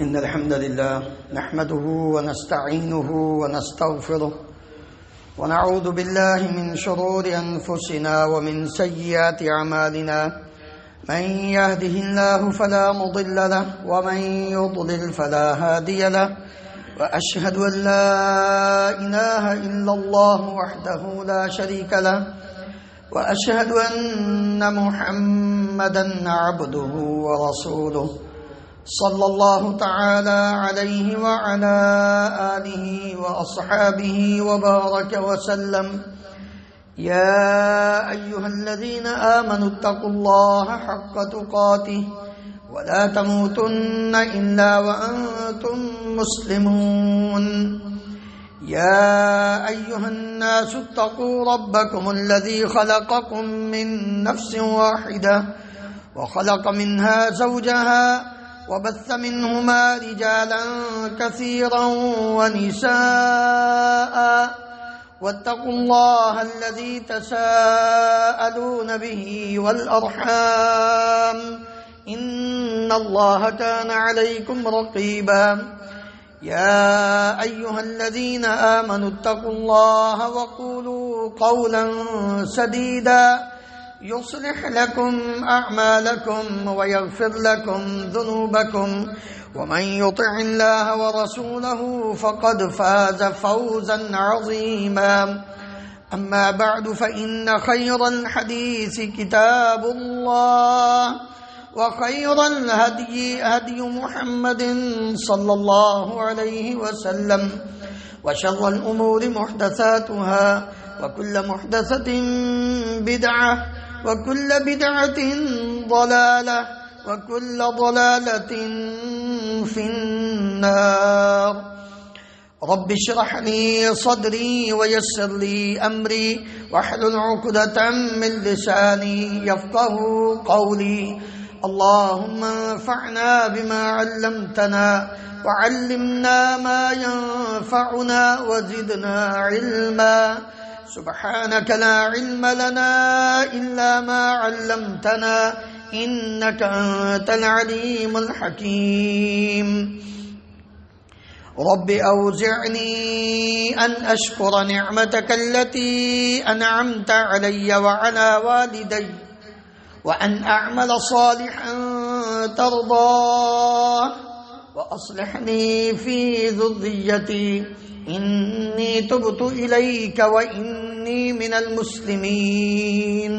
إن الحمد لله نحمده ونستعينه ونستغفره ونعوذ بالله من شرور أنفسنا ومن سيئات أعمالنا من يهده الله فلا مضل له ومن يضلل فلا هادي له وأشهد أن لا إله إلا الله وحده لا شريك له وأشهد أن محمدا عبده ورسوله صلى الله تعالى عليه وعلى آله وأصحابه وبارك وسلم يا أيها الذين آمنوا اتقوا الله حق تقاته ولا تموتن إلا وأنتم مسلمون يا أيها الناس اتقوا ربكم الذي خلقكم من نفس واحدة وخلق منها زوجها وبث منهما رجالا كثيرا ونساء واتقوا الله الذي تساءلون به والأرحام إن الله كان عليكم رقيبا يا أيها الذين آمنوا اتقوا الله وقولوا قولا سديدا يصلح لكم أعمالكم ويغفر لكم ذنوبكم ومن يطع الله ورسوله فقد فاز فوزا عظيما أما بعد فإن خير الحديث كتاب الله وخير الهدي هدي محمد صلى الله عليه وسلم وشر الأمور محدثاتها وكل محدثة بدعة وكل بدعة ضلالة وكل ضلالة في النار رب اشرح لي صدري ويسر لي أمري واحلل عقدة من لساني يفقه قولي اللهم انفعنا بما علمتنا وعلمنا ما ينفعنا وزدنا علما سبحانك لا علم لنا إلا ما علمتنا إنك أنت العليم الحكيم رب أوزعني أن أشكر نعمتك التي أنعمت علي وعلى والدي وأن أعمل صالحا ترضاه وأصلحني في ذريتي إني تبت إليك وإني من المسلمين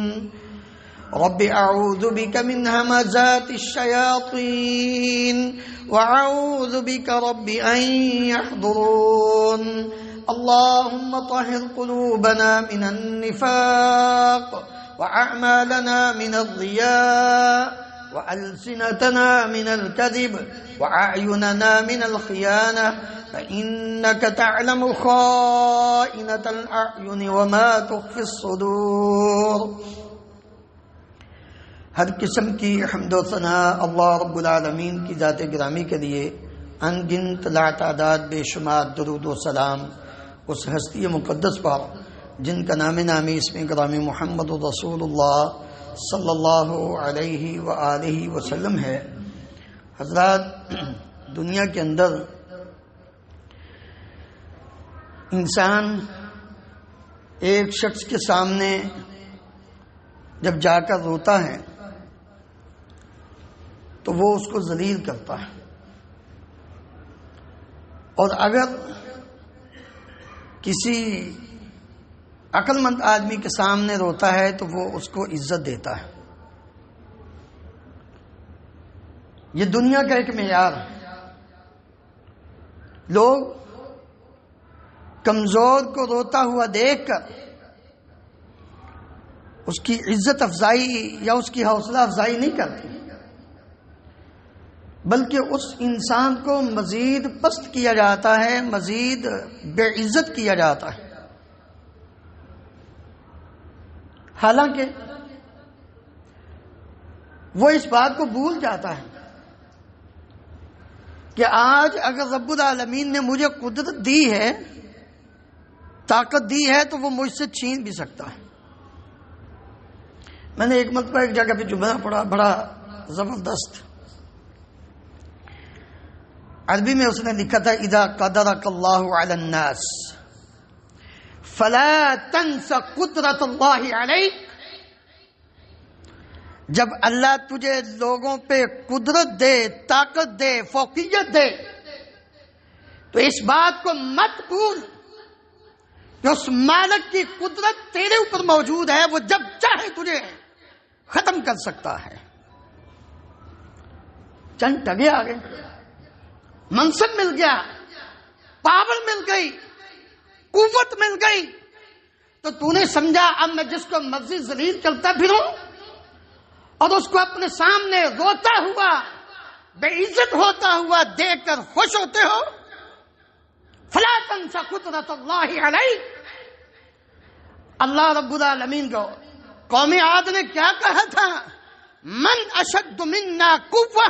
رب أعوذ بك من همزات الشياطين وأعوذ بك رب أن يحضرون اللهم طهر قلوبنا من النفاق وأعمالنا من الضياء وألسنتنا من الكذب وأعيننا من الخيانة فإنك تعلم خائنة الأعين وما تخفي الصدور ہر قسم کی حمد و ثنا اللہ رب العالمین کی ذات گرامی کے لیے ان گنت لا تعداد بے شمار درود و سلام اس ہستی مقدس پر جن کا نام نامی اسم گرامی محمد رسول اللہ صلی اللہ علیہ وآلہ وسلم ہے۔ حضرات، دنیا کے اندر انسان ایک شخص کے سامنے جب جا کر روتا ہے تو وہ اس کو ذلیل کرتا ہے، اور اگر کسی عقل مند آدمی کے سامنے روتا ہے تو وہ اس کو عزت دیتا ہے۔ یہ دنیا کا ایک معیار ہے۔ لوگ کمزور کو روتا ہوا دیکھ کر اس کی عزت افزائی یا اس کی حوصلہ افزائی نہیں کرتے، بلکہ اس انسان کو مزید پست کیا جاتا ہے، مزید بے عزت کیا جاتا ہے۔ حالانکہ وہ اس بات کو بھول جاتا ہے کہ آج اگر رب العالمین نے مجھے قدرت دی ہے، طاقت دی ہے، تو وہ مجھ سے چھین بھی سکتا ہے۔ میں نے ایک مرتبہ ایک جگہ پہ جملہ پڑھا بڑا زبردست، عربی میں اس نے لکھا تھا اذا قدرک اللہ علی الناس فلا تنس قدرت اللہ علیک، جب اللہ تجھے لوگوں پہ قدرت دے، طاقت دے، فوقیت دے، تو اس بات کو مت بھول کہ اس مالک کی قدرت تیرے اوپر موجود ہے، وہ جب چاہے تجھے ختم کر سکتا ہے۔ چند ٹگے آ گئے، منصب مل گیا، پاور مل گئی، قوت مل گئی، تو نے سمجھا اب میں جس کو مرضی ذلیل کرتا پھروں اور اس کو اپنے سامنے روتا ہوا، بے عزت ہوتا ہوا دیکھ کر خوش ہوتے ہو۔ فلا تنس قدرت اللہ علیک، اللہ رب العالمین کو قوم عاد نے کیا کہا تھا؟ من اشد منا قوہ،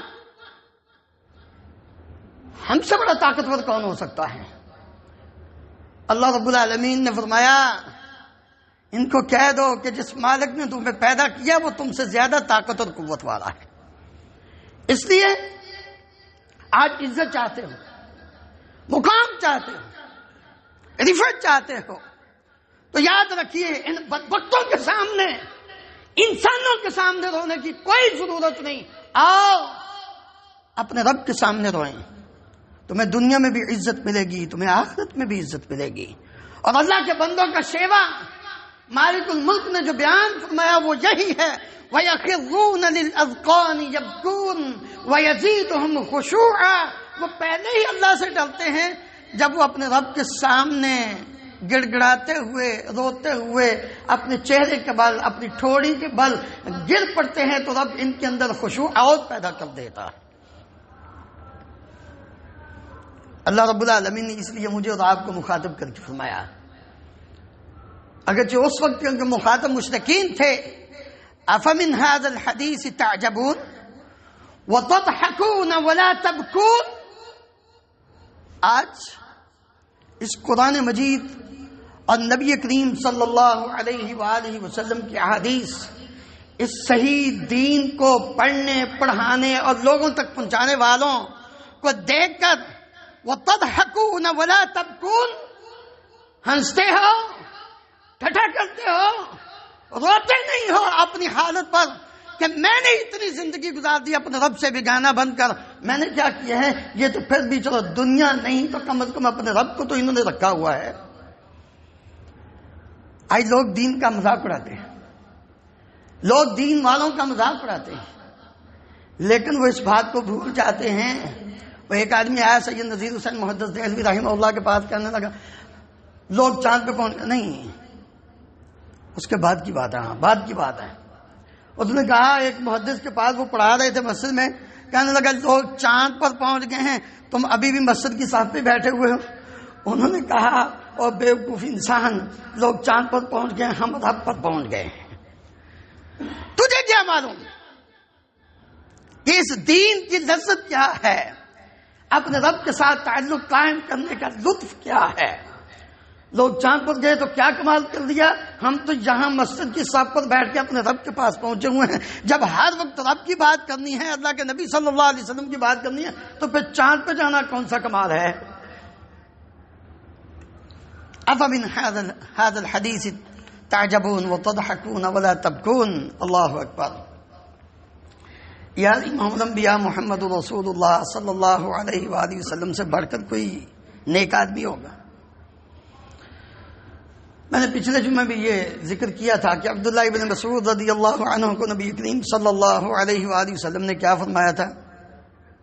ہم سے بڑا طاقتور کون ہو سکتا ہے؟ اللہ رب العالمین نے فرمایا ان کو کہہ دو کہ جس مالک نے تمہیں پیدا کیا وہ تم سے زیادہ طاقت اور قوت والا ہے۔ اس لیے آج عزت چاہتے ہو، مقام چاہتے ہو، رفعت چاہتے ہو، تو یاد رکھیے ان بدبختوں کے سامنے، انسانوں کے سامنے رونے کی کوئی ضرورت نہیں۔ آؤ اپنے رب کے سامنے روئیں، تمہیں دنیا میں بھی عزت ملے گی، تمہیں آخرت میں بھی عزت ملے گی۔ اور اللہ کے بندوں کا شیوا مالک الملک نے جو بیان فرمایا وہ یہی ہے، وَيَخِرُّونَ لِلْأَذْقَانِ يَبْكُونَ وَيَزِيدُهُمْ خُشُوعًا، وہ پہلے ہی اللہ سے ڈرتے ہیں، جب وہ اپنے رب کے سامنے گڑ گڑاتے ہوئے، روتے ہوئے اپنے چہرے کے بل، اپنی ٹھوڑی کے بل گر پڑتے ہیں تو رب ان کے اندر خشوع اور پیدا کر دیتا ہے۔ اللہ رب العالمین نے اس لیے مجھے اور آپ کو مخاطب کر کے فرمایا، اگرچہ اس وقت کے مخاطب مشرکین تھے، افمن هذا الحدیث تعجبون وتضحكون ولا تبكون، آج اس قرآن مجید اور نبی کریم صلی اللہ علیہ وآلہ وسلم کی احادیث، اس صحیح دین کو پڑھنے، پڑھانے اور لوگوں تک پہنچانے والوں کو دیکھ کر وَتَضْحَكُونَ وَلَا تَبْكُونَ، ہنستے ہو، ٹھٹھا کرتے ہو، روتے نہیں ہو اپنی حالت پر کہ میں نے اتنی زندگی گزار دی اپنے رب سے بگانا بن کر، میں نے کیا کیا ہے؟ یہ تو پھر بھی چلو دنیا نہیں تو کم از کم اپنے رب کو تو انہوں نے رکھا ہوا ہے۔ آج لوگ دین کا مذاق اڑاتے ہیں، لوگ دین والوں کا مذاق اڑاتے ہیں، لیکن وہ اس بات کو بھول جاتے ہیں۔ وہ ایک آدمی آیا سید نذیر حسین محدث دہلوی رحمہ اللہ کے پاس، کہنے لگا لوگ چاند پہ پہنچ، نہیں اس کے بعد کی بات ہے، ہاں بعد کی بات ہے۔ اس نے کہا ایک محدث کے پاس وہ پڑھا رہے تھے مسجد میں، کہنے لگا لوگ چاند پر پہنچ گئے ہیں، تم ابھی بھی مسجد کی صف پہ بیٹھے ہوئے ہو۔ انہوں نے کہا اور بیوقوف انسان، لوگ چاند پر پہنچ گئے، ہم رب پر پہنچ گئے ہیں۔ تجھے کیا معلوم کہ اس دین کی لذت کیا ہے، اپنے رب کے ساتھ تعلق قائم کرنے کا لطف کیا ہے؟ لوگ چاند پر گئے تو کیا کمال کر دیا، ہم تو یہاں مسجد کی صف پر بیٹھ کے اپنے رب کے پاس پہنچے ہوئے ہیں۔ جب ہر وقت رب کی بات کرنی ہے، اللہ کے نبی صلی اللہ علیہ وسلم کی بات کرنی ہے، تو پھر چاند پہ جانا کون سا کمال ہے؟ افمن هذا الحدیث تعجبون وتضحكون ولا تبكون، اللہ اکبر۔ یا محمد انبیاء محمد رسول اللہ صلی اللہ علیہ وآلہ وسلم سے بڑھ کر کوئی نیک آدمی ہوگا؟ میں نے پچھلے جمعے بھی یہ ذکر کیا تھا کہ عبداللہ ابن مسعود رضی اللہ عنہ کو نبی کریم صلی اللہ علیہ وآلہ وسلم نے کیا فرمایا تھا؟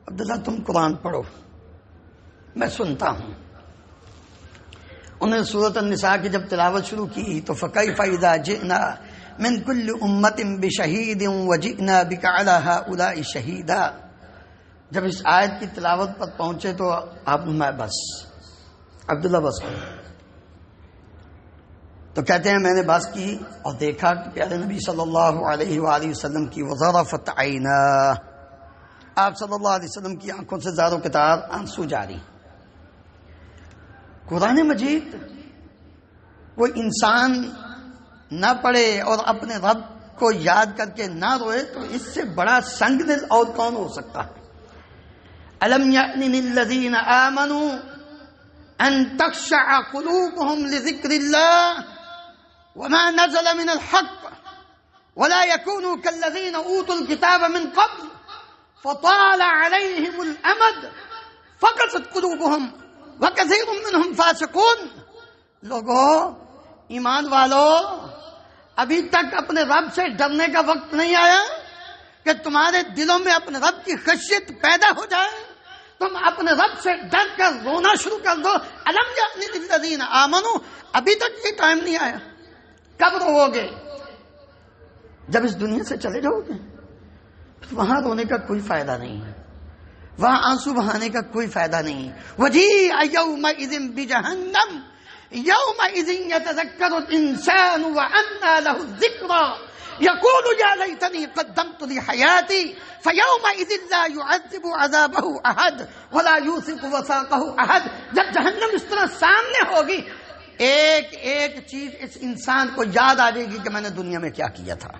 عبداللہ تم قرآن پڑھو، میں سنتا ہوں۔ انہوں نے سورۃ النساء کی جب تلاوت شروع کی تو فَكَيْفَ إِذَا جِئْنَا مِن كُلِّ أُمَّةٍ بِشَهِيدٍ وَجِئْنَا بِكَ عَلَى هَؤُلَاءِ شَهِيدًا، جب اس آیت کی تلاوت پر پہنچے تو آپ نے بس عبداللہ بس کرو، تو کہتے ہیں میں نے بس کی اور دیکھا کہ پیارے نبی صلی اللہ علیہ وآلہ وسلم کی وَظَرَفَتْ عَيْنَاهُ، آپ صلی اللہ علیہ وسلم کی آنکھوں سے زار و قطار آنسو جاری۔ قرآن مجید کوئی انسان نہ پڑھے اور اپنے رب کو یاد کر کے نہ روئے تو اس سے بڑا سنگ دل اور کون ہو سکتا ہے؟ الم یأن للذین آمنوا ان تخشع قلوبهم لذکر اللہ وما نزل من الحق ولا يكونوا كالذين اوتوا الكتاب من قبل فطال عليهم الامد فقست قلوبهم وكثير منهم فاسقون. لوگو، ایمان والو، ابھی تک اپنے رب سے ڈرنے کا وقت نہیں آیا کہ تمہارے دلوں میں اپنے رب کی خشیت پیدا ہو جائے؟ تم اپنے رب سے ڈر کر رونا شروع کر دو. الم یأن للذین آمنوا، ابھی تک یہ ٹائم نہیں آیا. کب رو گے؟ جب اس دنیا سے چلے جاؤ گے. وہاں رونے کا کوئی فائدہ نہیں ہے، وہاں آنسو بہانے کا کوئی فائدہ نہیں. وجیء یومئذ بجہنم یومئذ یتذکر الانسان وانى له الذکریٰ یقول یا لیتنی قدمت لحیاتی فیومئذ لا یعذب عذابہ احد ولا یوثق وثاقہ احد. جب جہنم اس طرح سامنے ہوگی، ایک ایک چیز اس انسان کو یاد آ جائے گی کہ میں نے دنیا میں کیا کیا تھا.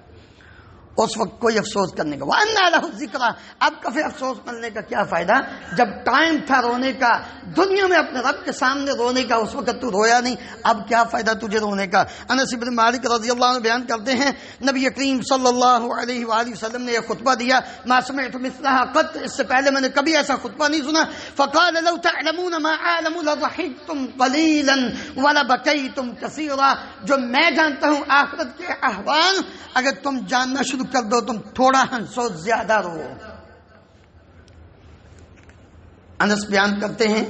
اس وقت کوئی افسوس کرنے کا. وَأَنَّىٰ لَهُ الذِّكْرَىٰ، اب کبھی افسوس کرنے کا کیا فائدہ جب ٹائم تھا رونے کا، دنیا میں اپنے رب کے سامنے رونے کا، اس وقت تو رویا نہیں، اب کیا فائدہ تجھے رونے کا. انس بن مالک رضی اللہ عنہ بیان کرتے ہیں نبی کریم صلی اللہ علیہ وآلہ وسلم نے یہ خطبہ دیا، ما سمعت مثلها قط، اس سے پہلے میں نے کبھی ایسا خطبہ نہیں سنا. فقال لو تعلمون ما اعلم لضحكتم قليلا ولبكيتم كثيرا. جو میں جانتا ہوں آخرت کے احوال، اگر تم جاننا شروع کر دو تم تھوڑا ہنسو زیادہ رو. انس بیان کرتے ہیں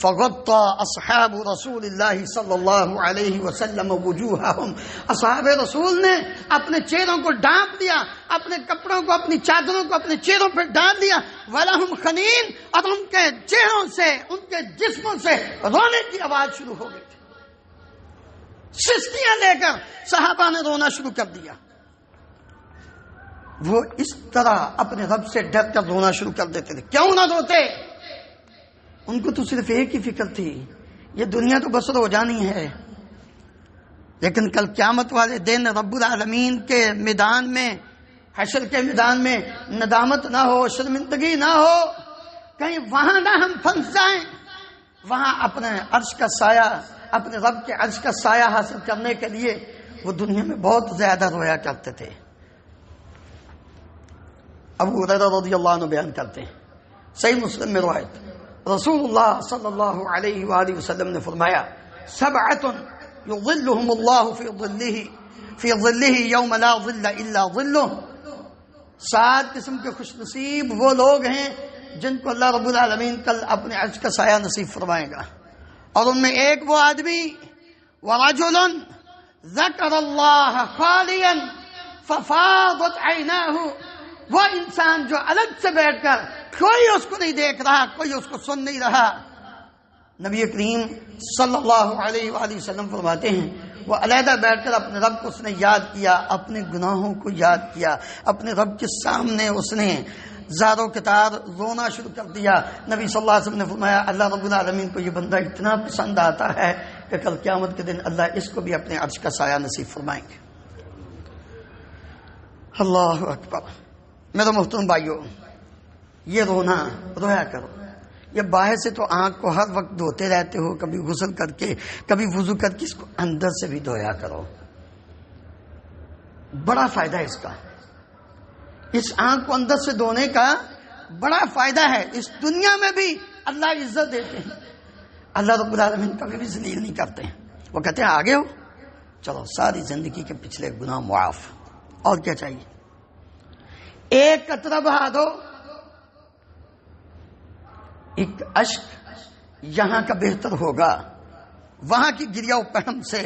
فغطى اصحاب رسول اللہ صلی اللہ علیہ وسلم وجوہہم، اصحاب رسول نے اپنے چہروں کو ڈھانپ دیا، اپنے کپڑوں کو، اپنی چادروں کو اپنے چہروں پہ ڈال دیا. وَلَهُمْ خَنِين، اور ان کے چہروں سے، ان کے جسموں سے رونے کی آواز شروع ہو گئی تھی. سسکیاں لے کر صحابہ نے رونا شروع کر دیا. وہ اس طرح اپنے رب سے ڈر کر رونا شروع کر دیتے تھے. کیوں نہ روتے؟ ان کو تو صرف ایک ہی فکر تھی، یہ دنیا تو بسر ہو جانی ہے، لیکن کل قیامت والے دن رب العالمین کے میدان میں، حشر کے میدان میں ندامت نہ ہو، شرمندگی نہ ہو، کہیں وہاں نہ ہم پھنس جائیں. وہاں اپنے عرش کا سایہ، اپنے رب کے عرش کا سایہ حاصل کرنے کے لیے وہ دنیا میں بہت زیادہ رویا کرتے تھے. ابو ہریرہ رضی اللہ عنہ بیان کرتے ہیں، صحیح مسلم میں روایت، رسول اللہ صلی اللہ علیہ وآلہ وسلم نے فرمایا سبعۃ یظلہم اللہ فی ظلہ یوم لا ظل الا ظلہ. 7 قسم کے خوش نصیب وہ لوگ ہیں جن کو اللہ رب العالمین کل اپنے عرش کا سایہ نصیب فرمائے گا. اور ان میں ایک وہ آدمی ورجل ذکر اللہ خالیا ففاضت عیناہ، وہ انسان جو الگ سے بیٹھ کر کوئی اس کو نہیں دیکھ رہا، کوئی اس کو سن نہیں رہا. نبی کریم صلی اللہ علیہ وآلہ وسلم فرماتے ہیں وہ علیحدہ بیٹھ کر اپنے رب کو اس نے یاد کیا، اپنے گناہوں کو یاد کیا، اپنے رب کے سامنے اس نے زاروں کے تار رونا شروع کر دیا. نبی صلی اللہ علیہ وسلم نے فرمایا اللہ رب العالمین کو یہ بندہ اتنا پسند آتا ہے کہ کل قیامت کے دن اللہ اس کو بھی اپنے عرش کا سایہ نصیب فرمائیں گے. اللہ اکبر. میرے محترم بھائیو، یہ رویا کرو. یہ باہر سے تو آنکھ کو ہر وقت دھوتے رہتے ہو، کبھی غسل کر کے، کبھی وضو کر کے، اس کو اندر سے بھی دھویا کرو. بڑا فائدہ ہے اس کا. اس آنکھ کو اندر سے دھونے کا بڑا فائدہ ہے. اس دنیا میں بھی اللہ عزت دیتے ہیں، اللہ رب العالمین کبھی بھی ذلیل نہیں کرتے ہیں. وہ کہتے ہیں آگے ہو، چلو ساری زندگی کے پچھلے گناہ معاف. اور کیا چاہیے؟ ایک قطرہ بہا دو، ایک اشک یہاں کا بہتر ہوگا وہاں کی گریا و پہم سے.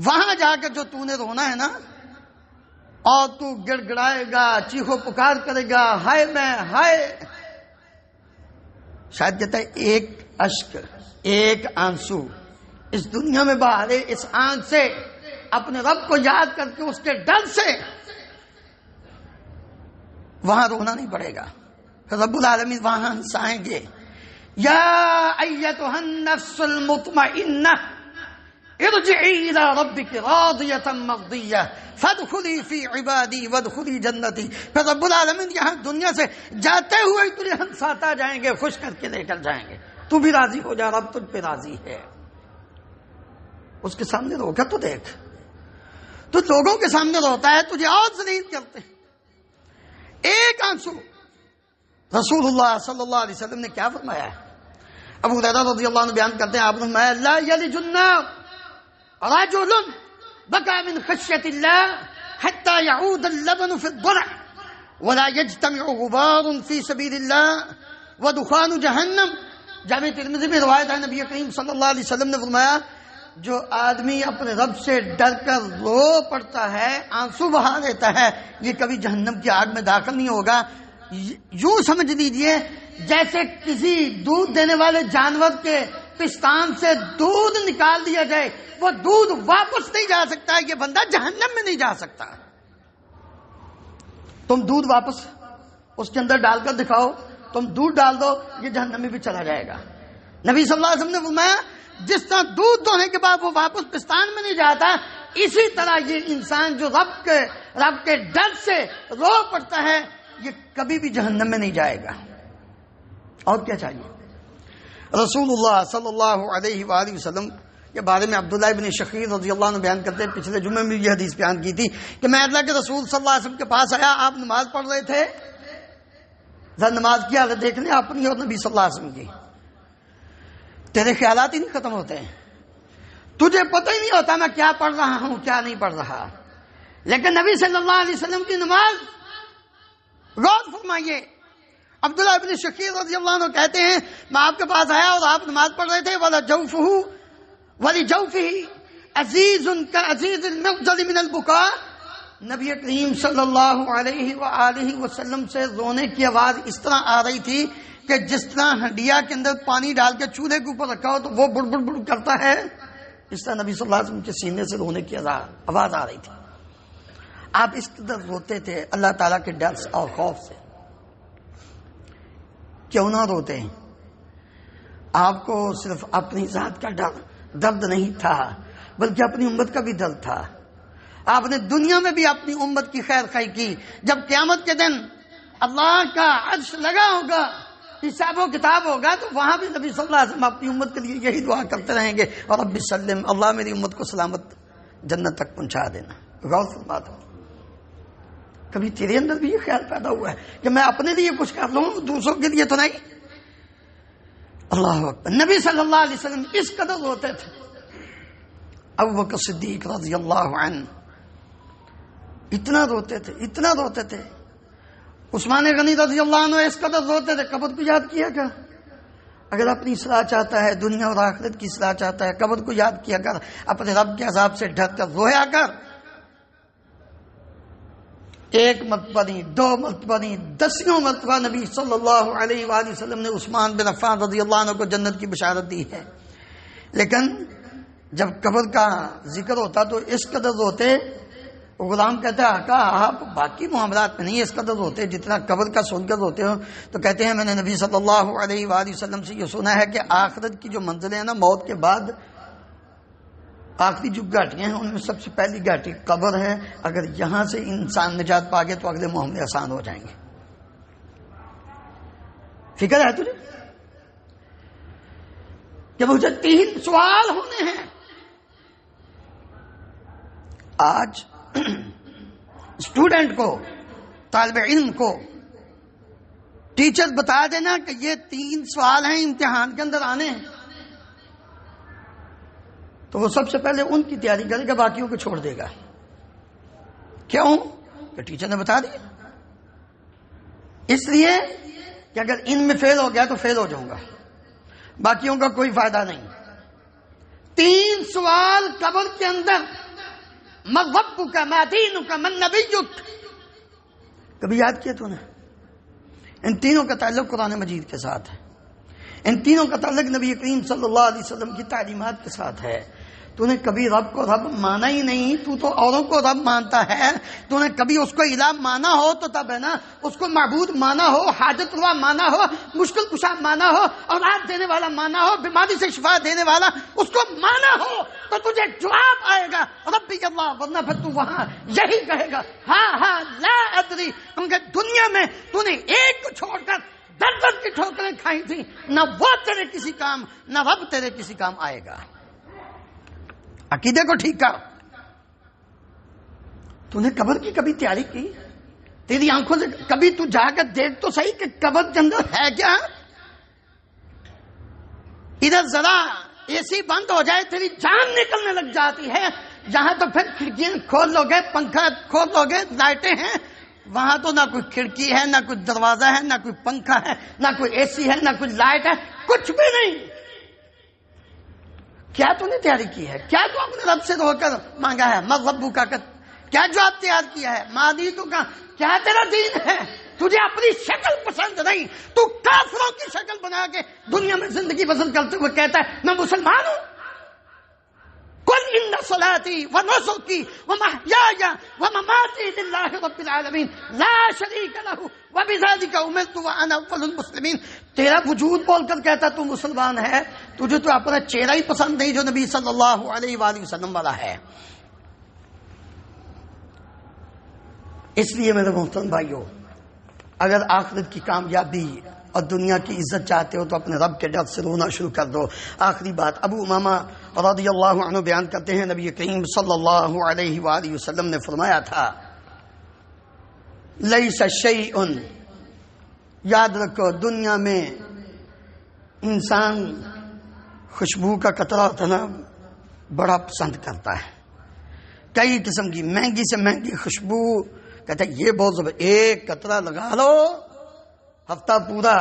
وہاں جا کے جو تو نے رونا ہے نا، اور تو گڑ گڑائے گا، چیخو پکار کرے گا، ہائے میں ہائے. شاید کہتا ہے ایک اشک، ایک آنسو اس دنیا میں بہارے، اس آنکھ سے اپنے رب کو یاد کر کے اس کے ڈر سے وہاں رونا نہیں پڑے گا. رب العالمین وہاں ہنسائیں گے. یا ایتھا النفس المطمئنہ ارجعی الی ربک راضیۃ مرضیہ فادخلی فی عبادی وادخلی جنتی. پھر رب العالمین یہاں دنیا سے جاتے ہوئے تجھے ہنساتا جائیں گے، خوش کر کے لے کر جائیں گے. تو بھی راضی ہو جا، رب تجھ پہ راضی ہے. اس کے سامنے رو کر تو دیکھ، تو لوگوں کے سامنے روتا ہے، تجھے اور ذلیل کرتے ہیں. ایک آنسو. رسول اللہ صلی اللہ علیہ وسلم نے کیا فرمایا ہے؟ ابو ہریرہ رضی اللہ عنہ بیان کرتے ہیں، آپ نے فرمایا لا یلج النار رجل بكى من خشية الله حتى يعود اللبن في الضلع ولا يجتمع غبار في سبيل الله ودخان جہنم. جامع ترمذی میں روایت ہے، نبی کریم صلی اللہ علیہ وسلم نے فرمایا جو آدمی اپنے رب سے ڈر کر رو پڑتا ہے، آنسو بہا دیتا ہے، یہ کبھی جہنم کی آگ میں داخل نہیں ہوگا. یوں سمجھ لیجئے جیسے کسی دودھ دینے والے جانور کے پستان سے دودھ نکال دیا جائے، وہ دودھ واپس نہیں جا سکتا، یہ بندہ جہنم میں نہیں جا سکتا. تم دودھ واپس اس کے اندر ڈال کر دکھاؤ، تم دودھ ڈال دو، یہ جہنم میں بھی چلا جائے گا. نبی صلی اللہ علیہ وسلم نے فرمایا جس طرح دودھ دونے کے بعد وہ واپس پستان میں نہیں جاتا، اسی طرح یہ انسان جو رب کے ڈر سے رو پڑتا ہے، یہ کبھی بھی جہنم میں نہیں جائے گا. اور کیا چاہیے؟ رسول اللہ صلی اللہ علیہ وآلہ وسلم کے بارے میں عبداللہ ابن شخیر رضی اللہ عنہ بیان کرتے ہیں، پچھلے جمعے میں یہ حدیث بیان کی تھی کہ میں اللہ کے رسول صلی اللہ علیہ وسلم کے پاس آیا، آپ نماز پڑھ رہے تھے. ذرا نماز کی حالت دیکھ لیں اپنی اور نبی صلی اللہ علیہ وسلم کی. تیرے خیالات ہی نہیں ختم ہوتے ہیں، تجھے پتہ ہی نہیں ہوتا میں کیا پڑھ رہا ہوں کیا نہیں پڑھ رہا. لیکن نبی صلی اللہ علیہ وسلم کی نماز غور فرمائیے. عبداللہ ابن شقیق رضی اللہ عنہ کہتے ہیں میں آپ کے پاس آیا اور آپ نماز پڑھ رہے تھے، وَلِجَوْفِهِ عَزِيزٌ كَعَزِيزِ الْمِغْزَلِ مِنَ الْبُكَاءِ. نبی کریم صلی اللہ علیہ وآلہ وسلم سے رونے کی آواز اس طرح آ رہی تھی کہ جس طرح ہنڈیا کے اندر پانی ڈال کے چولہے کے اوپر رکھا ہو تو وہ بڑ بڑ بڑ کرتا ہے، اس طرح نبی صلی اللہ علیہ وسلم کے سینے سے رونے کی آواز آ رہی تھی. آپ اس قدر روتے تھے اللہ تعالیٰ کے ڈر اور خوف سے. کیوں نہ روتے ہیں؟ آپ کو صرف اپنی ذات کا درد نہیں تھا بلکہ اپنی امت کا بھی درد تھا. آپ نے دنیا میں بھی اپنی امت کی خیر خواہی کی. جب قیامت کے دن اللہ کا عرش لگا ہوگا، حساب و کتاب ہوگا، تو وہاں بھی نبی صلی اللہ علیہ وسلم اپنی امت کے لیے یہی دعا کرتے رہیں گے، اور رب سلم، اللہ میری امت کو سلامت جنت تک پہنچا دینا. غور فرما دو، کبھی تیرے اندر بھی یہ خیال پیدا ہوا ہے کہ میں اپنے لیے کچھ کر لوں دوسروں کے لیے تو نہیں؟ اللہ اکبر. نبی صلی اللہ علیہ وسلم اس قدر روتے تھے. ابو بکر صدیق رضی اللہ عنہ اتنا روتے تھے، اتنا روتے تھے. عثمان غنی رضی اللہ عنہ اس قدر روتے تھے. قبر کو یاد کیا کر. اگر اپنی اصلاح چاہتا ہے، دنیا اور آخرت کی اصلاح چاہتا ہے، قبر کو یاد کیا کر، اپنے رب کے عذاب سے ڈر کر رویا کر. ایک مرتبہ نہیں، دو مرتبہ نہیں، دسیوں مرتبہ نبی صلی اللہ علیہ وآلہ وسلم نے عثمان بن عفان رضی اللہ عنہ کو جنت کی بشارت دی ہے. لیکن جب قبر کا ذکر ہوتا تو اس قدر روتے. غلام کہتا ہے آقا آپ باقی معاملات میں نہیں اس قدر ہوتے جتنا قبر کا سن کر ہوتے ہو. تو کہتے ہیں میں نے نبی صلی اللہ علیہ وآلہ وسلم سے یہ سنا ہے کہ آخرت کی جو منزلیں ہیں نا، موت کے بعد آخری جو گھاٹیاں ہیں ان میں سب سے پہلی گھاٹی قبر ہے. اگر یہاں سے انسان نجات پا گئے تو اگلے معاملے آسان ہو جائیں گے. فکر ہے تجھے کہ مجھے 3 سوال ہونے ہیں. آج اسٹوڈنٹ کو، طالب علم کو ٹیچر بتا دینا کہ یہ 3 سوال ہیں امتحان کے اندر آنے ہیں، تو وہ سب سے پہلے ان کی تیاری کرے گا، باقیوں کو چھوڑ دے گا. کیوں؟ کہ ٹیچر نے بتا دیا. اس لیے کہ اگر ان میں فیل ہو گیا تو فیل ہو جاؤں گا، باقیوں کا کوئی فائدہ نہیں. 3 سوال قبر کے اندر، من ربک ما دینک من نبیک. کبھی یاد کیا تو نے؟ ان تینوں کا تعلق قرآن مجید کے ساتھ ہے، ان تینوں کا تعلق نبی کریم صلی اللہ علیہ وسلم کی تعلیمات کے ساتھ ہے. تو نے کبھی رب کو رب مانا ہی نہیں، تو اوروں کو رب مانتا ہے. تو نے کبھی اس کو الہ مانا ہو تو تب ہے نا، اس کو معبود مانا ہو، حاجت روا مانا ہو، مشکل کشا مانا ہو، اولاد دینے والا مانا ہو، بیماری سے شفا دینے والا اس کو مانا ہو، تو تجھے جواب آئے گا ربی اللہ. ورنہ پھر تو وہاں یہی کہے گا ہاں لا ادری، کیونکہ دنیا میں تو نے ایک کو چھوڑ کر درد کی ٹھوکریں کھائی تھی، نہ وہ تیرے کسی کام، نہ رب تیرے کسی کام آئے گا. عقیدے کو ٹھیک کر. تو نے قبر کی کبھی تیاری کی؟ تیری آنکھوں سے کبھی تو جا کر دیکھ تو صحیح کہ قبر کے اندر ہے کیا. ادھر ذرا اے سی بند ہو جائے تیری جان نکلنے لگ جاتی ہے. جہاں تو پھر کھڑکیاں کھول لو گے، پنکھا کھول لو گے، لائٹیں ہیں، وہاں تو نہ کوئی کھڑکی ہے، نہ کوئی دروازہ ہے، نہ کوئی پنکھا ہے، نہ کوئی اے سی ہے، نہ کوئی لائٹ ہے، کچھ بھی نہیں. کیا تو نے تیاری کی ہے؟ کیا تو اپنے رب سے رو کر مانگا ہے؟ مذہبو کا کیا جواب تیار کیا ہے؟ مادی تو کا کیا تیرا دین ہے؟ تجھے اپنی شکل پسند نہیں، تو کافروں کی شکل بنا کے دنیا میں زندگی بسر کرتے ہوئے کہتا ہے میں مسلمان ہوں. قل ان صلاتي ونسكي ومحياي ومماتي لله رب العالمين لا شريك له وبذلك امرت وانا اول المسلمين. تیرا وجود بول کر کہتا تو مسلمان ہے، تجھے تو اپنا چہرہ ہی پسند نہیں جو نبی صلی اللہ علیہ وآلہ وسلم والا ہے. اس لیے میرے محترم بھائیو، اگر آخرت کی کامیابی اور دنیا کی عزت چاہتے ہو تو اپنے رب کے ڈر سے رونا شروع کر دو. آخری بات ابو امامہ رضی اللہ عنہ بیان کرتے ہیں، نبی کریم صلی اللہ علیہ وآلہ وسلم نے فرمایا تھا لیس شیء، یاد رکھو دنیا میں انسان خوشبو کا قطرہ ہوتا نا بڑا پسند کرتا ہے. کئی قسم کی مہنگی سے مہنگی خوشبو، کہتا ہے یہ بہت زبردست، ایک قطرہ لگا لو ہفتہ پورا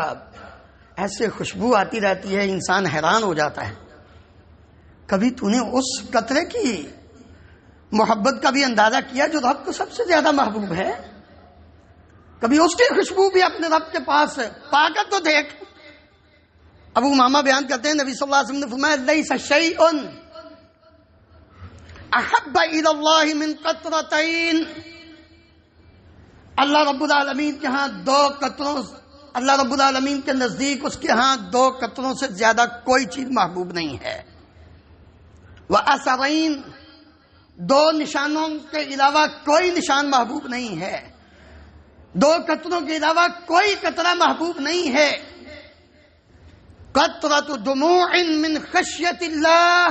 ایسے خوشبو آتی رہتی ہے، انسان حیران ہو جاتا ہے. کبھی تو نے اس قطرے کی محبت کا بھی اندازہ کیا جو رب کو سب سے زیادہ محبوب ہے؟ کبھی اس کی خوشبو بھی اپنے رب کے پاس پا کر تو دیکھ. ابو امامہ بیان کرتے ہیں نبی صلی اللہ علیہ وسلم نے فرمایا لیس شیء احب الی اللہ من قطرتین. اللہ رب العالمین کے ہاں دو قطروں، اللہ رب العالمین کے نزدیک اس کے ہاں دو قطروں سے زیادہ کوئی چیز محبوب نہیں ہے. وَأَثَرَيْن، دو نشانوں کے علاوہ کوئی نشان محبوب نہیں ہے، دو قطروں کے علاوہ کوئی قطرہ محبوب نہیں ہے. قطرۃ دموع من خشیت اللہ،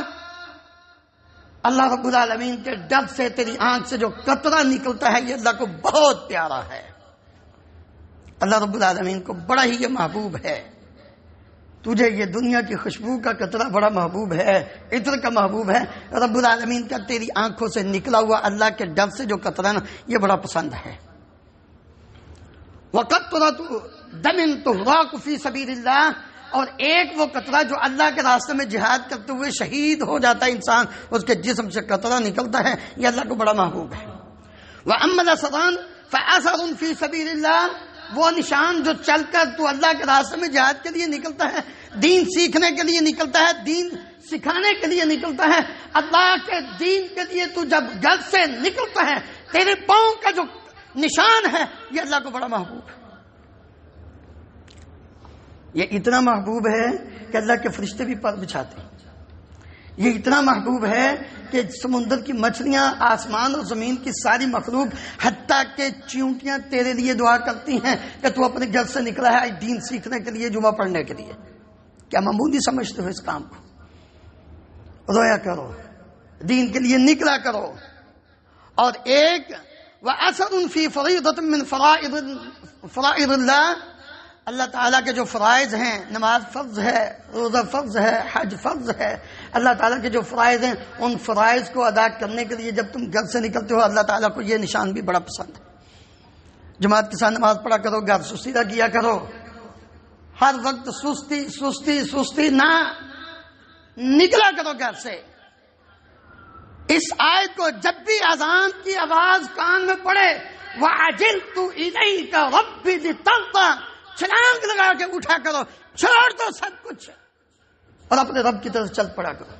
اللہ رب العالمین کے ڈر سے تیری آنکھ سے جو قطرہ نکلتا ہے یہ اللہ کو بہت پیارا ہے. اللہ رب العالمین کو بڑا ہی یہ محبوب ہے. تجھے یہ دنیا کی خوشبو کا قطرہ بڑا محبوب ہے، عطر کا محبوب ہے. رب العالمین کا تیری آنکھوں سے نکلا ہوا اللہ کے ڈر سے جو قطرہ نا یہ بڑا پسند ہے. وَقَطْرَةُ دَمٍ تُحْرَقُ فِي سَبِيلِ اللَّهِ، اور ایک وہ قطرہ جو اللہ کے راستے میں جہاد کرتے ہوئے شہید ہو جاتا ہے انسان، اس کے جسم سے قطرہ نکلتا ہے، یہ اللہ کو بڑا محبوب ہے. وَأَمَّا الْأَثَرَانِ فَأَثَرٌ فِي سَبِيلِ اللَّهِ، وہ نشان جو چل کر تو اللہ کے راستے میں جہاد کے لیے نکلتا ہے، دین سیکھنے کے لیے نکلتا ہے، دین سکھانے کے لیے نکلتا ہے، اللہ کے دین کے لیے تو جب گھر سے نکلتا ہے تیرے پاؤں کا جو نشان ہے یہ اللہ کو بڑا محبوب ہے. یہ اتنا محبوب ہے کہ اللہ کے فرشتے بھی پر بچھاتے ہیں. یہ اتنا محبوب ہے کہ سمندر کی مچھلیاں، آسمان اور زمین کی ساری مخلوق، حتیٰ کہ چیونٹیاں تیرے لیے دعا کرتی ہیں کہ تو اپنے گھر سے نکلا ہے دین سیکھنے کے لیے، جمعہ پڑھنے کے لیے. کیا معمولی سمجھتے ہو اس کام کو؟ رویا کرو، دین کے لیے نکلا کرو. اور ایک وَأَثَرٌ فِي فَرِيضَةٍ مِّن فَرَائِضِ اللَّهِ، اللہ تعالیٰ کے جو فرائض ہیں، نماز فرض ہے، روزہ فرض ہے، حج فرض ہے، اللہ تعالیٰ کے جو فرائض ہیں ان فرائض کو ادا کرنے کے لیے جب تم گھر سے نکلتے ہو اللہ تعالیٰ کو یہ نشان بھی بڑا پسند ہے. جماعت کے ساتھ نماز پڑھا کرو، گھر سستی نہ کیا کرو، ہر وقت سستی سستی سستی نہ نکلا کرو گھر سے. اس آیت کو جب بھی اذان کی آواز کان میں پڑے وَعَجِلْتُ إِلَيْكَ رَبِّ لِتَرْضَىٰ، چھلانگ لگا کے اٹھا کرو، چھوڑ دو سب کچھ اور اپنے رب کی طرف چل پڑا کرو.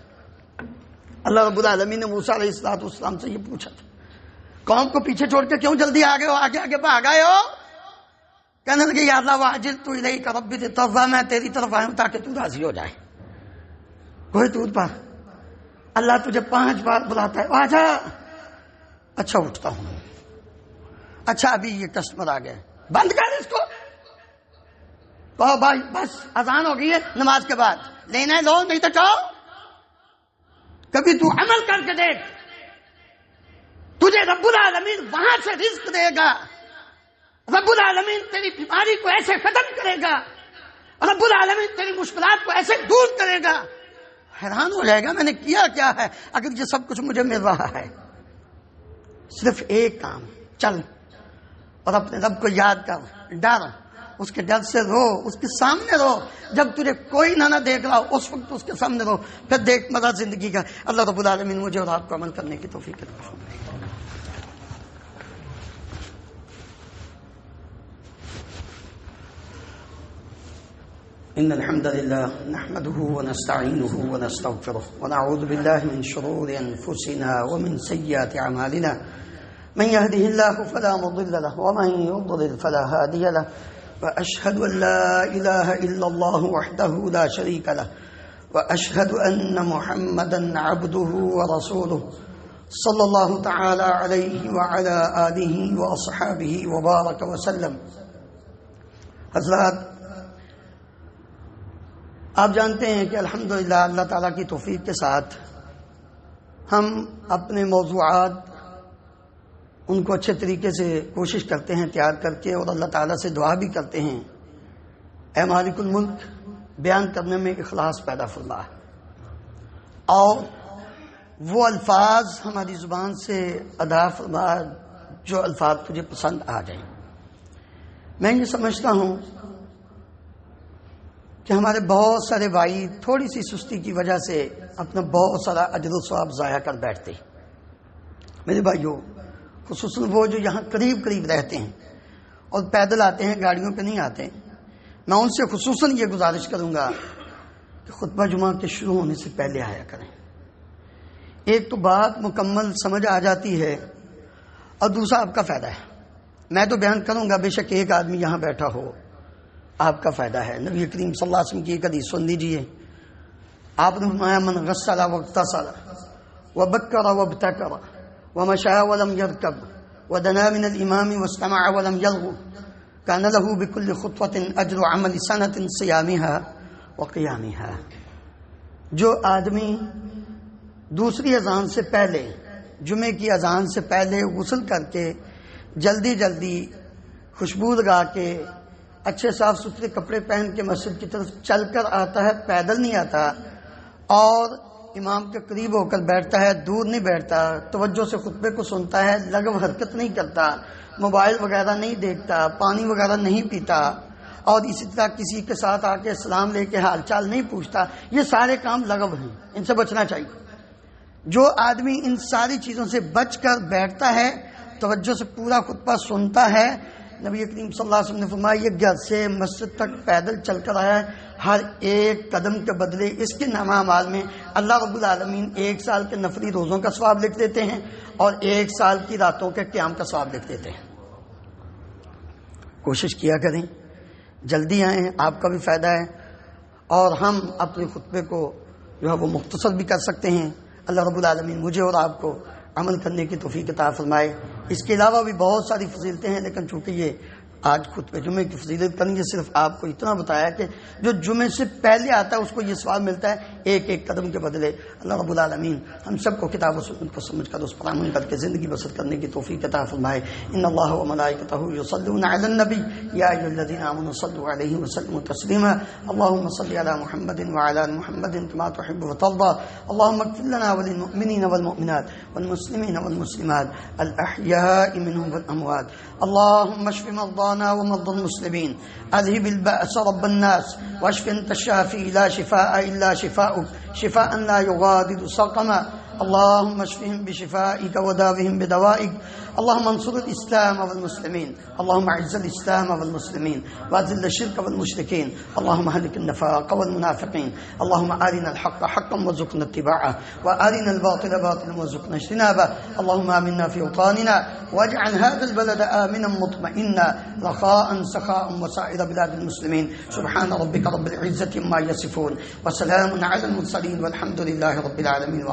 اللہ رب العالمین نے موسیٰ علیہ السلام سے یہ پوچھا تھا، قوم کو پیچھے چھوڑ کے کیوں جلدی آگے ہو، آگے آگے بھاگ آئے ہو؟ کہنے لگے یا اللہ وعجلت الیک ربی لترضی، میں تیری طرف آیا ہوں تاکہ تو راضی ہو جائے۔ کوئی طور پر اللہ تجھے 5 بار بلاتا ہے، آجا، اچھا اٹھتا ہوں، اچھا ابھی یہ کسٹمر آ گیا، بند کر اس کو، کہو بھائی بس اذان ہو گئی ہے، نماز کے بعد لینا ہے لو، نہیں تو کہو۔ کبھی تو عمل کر کے دیکھ، تجھے رب العالمین وہاں سے رزق دے گا، رب العالمین تیری بیماری کو ایسے ختم کرے گا، رب العالمین تیری مشکلات کو ایسے دور کرے گا، حیران ہو جائے گا میں نے کیا کیا ہے اگر یہ سب کچھ مجھے مل رہا ہے۔ صرف ایک کام، چل اور اپنے رب کو یاد کر، ڈر، اس کے ڈر سے رو، اس کے سامنے رو، جب تجھے کوئی نہ دیکھ رہا ہو اس وقت اس کے سامنے رو، پھر دیکھ مزہ زندگی کا۔ اللہ رب العالمین مجھے اور آپ کو عمل کرنے کی توفیق عطا فرمائے۔ إن الحمد لله نحمده ونستعينه ونستغفره ونعوذ بالله من شرور أنفسنا ومن سيئات أعمالنا، من يهده الله فلا مضل له ومن يضلل فلا هادي له، وأشهد أن لا إله إلا الله وحده لا شريك له، وأشهد أن محمدا عبده ورسوله صلى الله تعالى عليه وعلى آله وأصحابه وبارك وسلم۔ حضرات، آپ جانتے ہیں کہ الحمدللہ اللہ تعالیٰ کی توفیق کے ساتھ ہم اپنے موضوعات ان کو اچھے طریقے سے کوشش کرتے ہیں تیار کر کے، اور اللہ تعالیٰ سے دعا بھی کرتے ہیں اے مالک الملک بیان کرنے میں اخلاص پیدا فرما، اور وہ الفاظ ہماری زبان سے ادا فرما جو الفاظ تجھے پسند آ جائیں۔ میں یہ سمجھتا ہوں کہ ہمارے بہت سارے بھائی تھوڑی سی سستی کی وجہ سے اپنا بہت سارا اجر و ثواب ضائع کر بیٹھتے۔ میرے بھائیوں، خصوصاً وہ جو یہاں قریب قریب رہتے ہیں اور پیدل آتے ہیں، گاڑیوں پہ نہیں آتے، میں ان سے خصوصاً یہ گزارش کروں گا کہ خطبہ جمعہ کے شروع ہونے سے پہلے آیا کریں۔ ایک تو بات مکمل سمجھ آ جاتی ہے، اور دوسرا آپ کا فائدہ ہے۔ میں تو بیان کروں گا، بے شک ایک آدمی یہاں بیٹھا ہو آپ کا فائدہ ہے۔ نبی کریم صلی اللہ علیہ وسلم کی ایک حدیث سن لیجیے، آپ نے فرمایا من غسل واغتسل وبکر وابتکر ومشى ولم يركب ودنا من الامام واستمع ولم يلغو كان له بكل خطوة اجر عمل سنة صيامها وقيامها۔ جو آدمی دوسری اذان سے پہلے، جمعے کی اذان سے پہلے غسل کر کے جلدی جلدی خوشبو لگا کے اچھے صاف ستھرے کپڑے پہن کے مسجد کی طرف چل کر آتا ہے، پیدل نہیں آتا، اور امام کے قریب ہو کر بیٹھتا ہے، دور نہیں بیٹھتا، توجہ سے خطبے کو سنتا ہے، لغو حرکت نہیں کرتا، موبائل وغیرہ نہیں دیکھتا، پانی وغیرہ نہیں پیتا، اور اسی طرح کسی کے ساتھ آ کے سلام لے کے حال چال نہیں پوچھتا، یہ سارے کام لغو ہیں، ان سے بچنا چاہیے۔ جو آدمی ان ساری چیزوں سے بچ کر بیٹھتا ہے، توجہ سے پورا خطبہ سنتا ہے، نبی کریم صلی اللہ علیہ وسلم نے فرمایا یہ گھر سے مسجد تک پیدل چل کر آیا ہے، ہر ایک قدم کے بدلے اس کے نامہ اعمال میں اللہ رب العالمین 1 سال کے نفلی روزوں کا ثواب لکھ دیتے ہیں، اور 1 سال کی راتوں کے قیام کا ثواب لکھ دیتے ہیں۔ کوشش کیا کریں، جلدی آئیں، آپ کا بھی فائدہ ہے، اور ہم اپنے خطبے کو جو ہے وہ مختصر بھی کر سکتے ہیں۔ اللہ رب العالمین مجھے اور آپ کو عمل کرنے کی توفیق عطا فرمائے۔ اس کے علاوہ بھی بہت ساری فضیلتیں ہیں، لیکن چونکہ یہ آج خطبہ جمعے کی فضیلت کریں گے، صرف آپ کو اتنا بتایا کہ جو جمعے سے پہلے آتا ہے اس کو یہ ثواب ملتا ہے ایک ایک قدم کے بدلے۔ اللہ رب العالمین ہم سب کو کتاب و سنت کو سمجھ کر اس پر عمل کر کے زندگی بسر کرنے کی توفیق عطا فرمائے۔ ان اللہ و ملائکتہ یصلون علی النبی یا ایھا الذین آمنوا صلوا علیہ وسلموا تسلیما۔ اللهم صل علی محمد وعلی آل محمد كما تحب وترضى۔ اللهم اغفر لنا وللمؤمنین والمؤمنات والمسلمین والمسلمات الأحياء منهم والأموات۔ اللهم اشف مرضانا ومرضى المسلمين، اذهب البأس رب الناس، واشف انت الشافي لا شفاء الا شفاؤك شفاء لا يغادر سقما۔ اللهم اشفهم بشفائك وداوهم بدوائك۔ اللهم انصر الإسلام والمسلمين، اللهم أعز الإسلام والمسلمين وأذل الشرك والمشركين، اللهم هلك النفاق والمنافقين، اللهم أرنا الحق حقا وارزقنا اتباعه، وأرنا الباطل باطلا وارزقنا اجتنابه. اللهم آمنا في أوطاننا، واجعل هذا البلد آمنا مطمئنا رخاء سخاء وسائر بلاد المسلمين. سبحان ربك رب العزة عما يصفون، وسلام على المرسلين، والحمد لله رب العالمين.